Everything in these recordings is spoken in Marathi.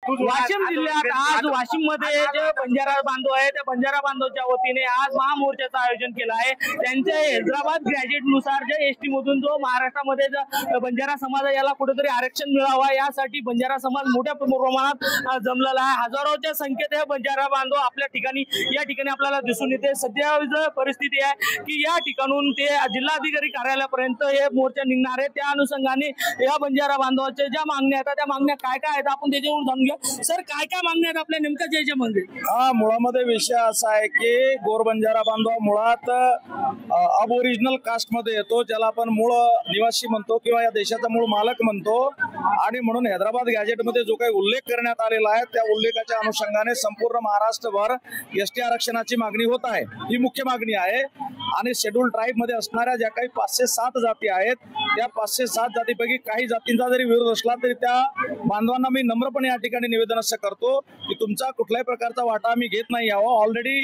वाशिम जिल्ह्यात आज वाशिम मध्ये जे बंजारा बांधव आहे त्या बंजारा बांधवच्या वतीने आज महामोर्चाचं आयोजन केलं आहे। त्यांचे हैदराबाद ग्रॅज्युएट नुसार जे एसटी मधून जो महाराष्ट्रामध्ये बंजारा समाज याला कुठेतरी आरक्षण मिळावा यासाठी बंजारा समाज मोठ्या प्रमाणात जमलेला आहे। हजारोच्या संख्येत हे बंजारा बांधव आपल्या ठिकाणी या ठिकाणी आपल्याला दिसून येते। सध्या परिस्थिती आहे की या ठिकाणून ते जिल्हाधिकारी कार्यालयापर्यंत हे मोर्चा निघणार आहे। त्या अनुषंगाने या बंजारा बांधवाच्या ज्या मागण्या आहेत त्या मागण्या काय काय आहेत आपण त्याच्यावरून जाणून घ्या। सर काय काय मागण्या आहेत आपल्या नेमक्या ज्याच्यामध्ये? मुळामध्ये विषय असा आहे की गोर बंजारा बांधव मुळात अब ओरिजिनल कास्ट मध्ये येतो, ज्याला आपण मूळ निवासी म्हणतो किंवा या देशाचा मूळ मालक म्हणतो। आणि म्हणून हैदराबाद गॅजेट मध्ये जो काही उल्लेख करण्यात आलेला आहे त्या उल्लेखाच्या अनुषंगाने संपूर्ण महाराष्ट्रभर एसटी आरक्षणाची मागणी होत आहे। ही मुख्य मागणी आहे। आणि शेड्यूल ट्राईब मध्ये असणाऱ्या ज्या काही 507 जाती आहेत त्या 507 जातीपैकी काही जातींचा जरी विरोध असला तरी त्या बांधवांना मी नम्रपणे या ठिकाणी निवेदन असं करतो की तुमचा कुठल्याही प्रकारचा वाटा आम्ही घेत नाही आहोत। ऑलरेडी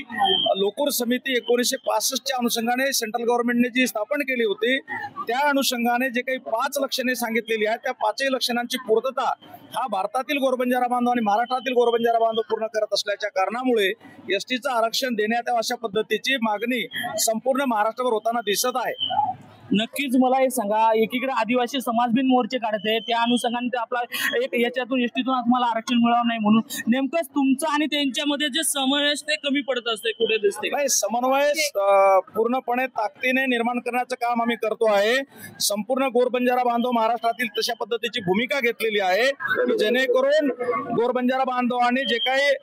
लोकूर समिती 1965च्या अनुषंगाने सेंट्रल गव्हर्नमेंटने जी स्थापन केली होती त्या अनुषंगाने जे काही 5 लक्षणे सांगितलेली आहेत त्या 5ही लक्षणांची पूर्तता हा भारतातील गोरबंजारा बांधव आणि महाराष्ट्रातील गोरबंजारा बांधव पूर्ण करत असल्याच्या कारणामुळे एसटीचं आरक्षण देण्यात यावं अशा पद्धतीची मागणी संपूर्ण महाराष्ट्रावर होताना दिसत आहे। नक्कीच मला हे सांगा, एकीकडे आदिवासी समाज बिन मोर्चे काढते त्या अनुषंगाने ते आपला एक याच्यातून एसटीतून तुम्हाला आरक्षण मिळावं नाही म्हणून नेमकंच तुमचं आणि त्यांच्यामध्ये जे समन्वय ते कमी पडत असते कुठे दिसते? नाही, समन्वय पूर्णपणे ताकदीने निर्माण करण्याचं काम आम्ही करतो आहे। संपूर्ण गोरबंजारा बांधव महाराष्ट्रातील तशा पद्धतीची भूमिका घेतलेली आहे की जेणेकरून गोरबंजारा बांधवांनी जे काही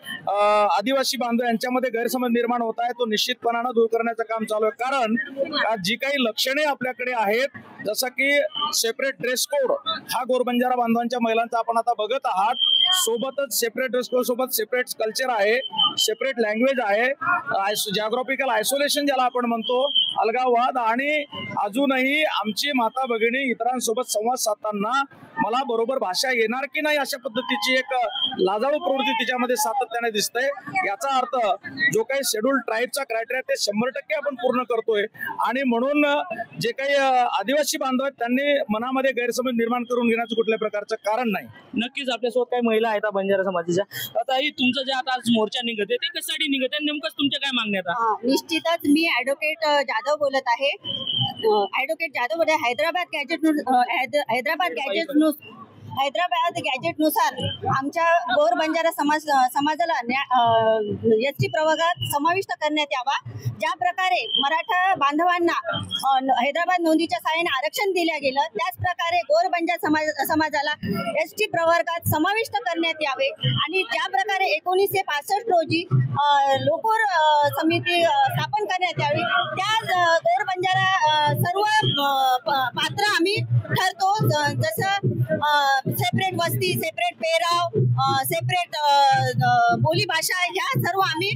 आदिवासी बांधव यांच्यामध्ये गैरसमज निर्माण होत आहे तो निश्चितपणाने दूर करण्याचं काम चालू आहे। कारण जी काही लक्षणे आपल्याकडे आहेत जसं की सेपरेट ड्रेस कोड हा गोरबंजारा बांधवांच्या महिलांचा आपण आता बघत आहात, सोबतच सेपरेट ड्रेस कोड सोबत सेपरेट कल्चर आहे, सेपरेट लँग्वेज आहे, जिओग्राफिकल आयसोलेशन ज्याला आपण म्हणतो, अलगाववाद। आणि अजूनही आमची माता भगिनी इतरांसोबत संवाद साधताना मला बरोबर भाषा येणार की नाही अशा पद्धतीची एक लाजाळू प्रवृत्ती तिच्यामध्ये सातत्याने दिसते। याचा अर्थ जो काही शेड्यूल ट्राईबचा क्रायटेरिया ते 100% आपण पूर्ण करतोय। आणि म्हणून जे काही आदिवासी बांधव आहेत त्यांनी मनामध्ये गैरसमज निर्माण करून घेण्याचं कुठल्या प्रकारचं कारण नाही। नक्कीच आपल्यासोबत काही महिला आहेत बंजारा समाजाच्या। आता ही तुमचं जे आता आज मोर्चा निघते ते कशासाठी निघते, नेमकंच तुमच्या काय मागण्या आहेत? निश्चितच मी ॲडव्होकेट जाधव बोलत आहे। ॲडव्होकेट जाधव बोलत आहे। हैदराबाद गॅजेट नुसार आमच्या गोर बंजारा समाजाला एसटी प्रवर्गात समाविष्ट करण्यात यावा। ज्या प्रकारे मराठा बांधवांना हैदराबाद नोंदीच्या सहाय्याने आरक्षण दिल्या गेलं त्याच प्रकारे गोर बंजारा समाजाला एसटी प्रवर्गात समाविष्ट करण्यात यावे। आणि ज्या प्रकारे 1965 रोजी लोकूर समिती स्थापन करण्यात यावी त्या गोर बंजारा सर्व पात्र आम्ही ठरतो। जसं सेपरेट वस्ती, सेपरेट पेहराव, सेपरेट बोली भाषा या सर्व आम्ही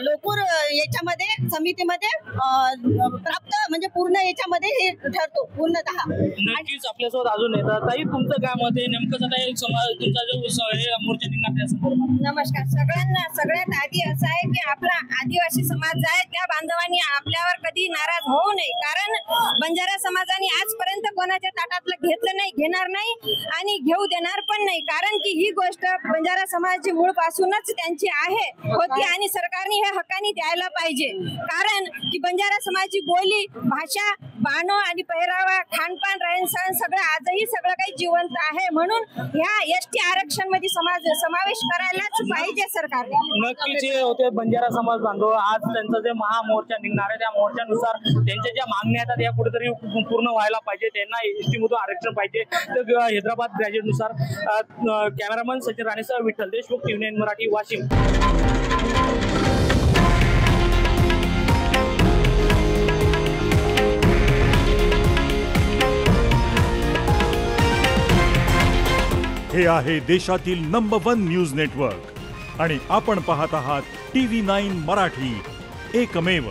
लोकूर याच्यामध्ये समितीमध्ये प्राप्त म्हणजे पूर्ण याच्यामध्ये हे ठरतो पूर्णतः। नक्कीच आपल्यासोबत अजून येतात ताई, तुमचं काय मत आहे नेमकं? तुमचा जो मोर्चा निघणार त्या संदर्भात? नमस्कार सगळ्यांना। सगळ्यात आधी असं आहे की आपला आदिवासी समाज आहे त्या बांधवांनी आपल्यावर कधी नाराज होऊ नये, कारण बंजारा समाजाने आजपर्यंत कोणाच्या ताटातलं घेतलं नाही, घेणार नाही आणि घेऊ देणार पण नाही। कारण की ही गोष्ट बंजारा समाजाची मूळ पासूनच त्यांची होती आणि सरकारने हे हक्काने द्यायला पाहिजे। कारण की बंजारा समाजाची बोली भाषा, बाणो आणि पहिरावा, खानपान, रहनसहन सगळं आजही सगळं काही जिवंत आहे। म्हणून ह्या एसटी आरक्षण मध्ये समावेश करायलाच पाहिजे सरकारने। नक्कीच हे होते बंजारा समाज बांधव। आज त्यांचा जे महामोर्चा निघणार आहे त्या मोर्चानुसार त्यांच्या ज्या मागण्या आहेत त्या कुठेतरी पूर्ण व्हायला पाहिजे। त्यांना एसटी मधून आरक्षण पाहिजे। तर हैदराबाद ग्रॅज्युएट नुसार कॅमेरामन सचिन राणेसह विठ्ठल देशमुख, टीव्ही 9 मराठी, वाशिम। हे आहे देशातील नंबर 1 न्यूज नेटवर्क आणि आपण पाहत आहात टीव्ही 9 मराठी, एकमेव।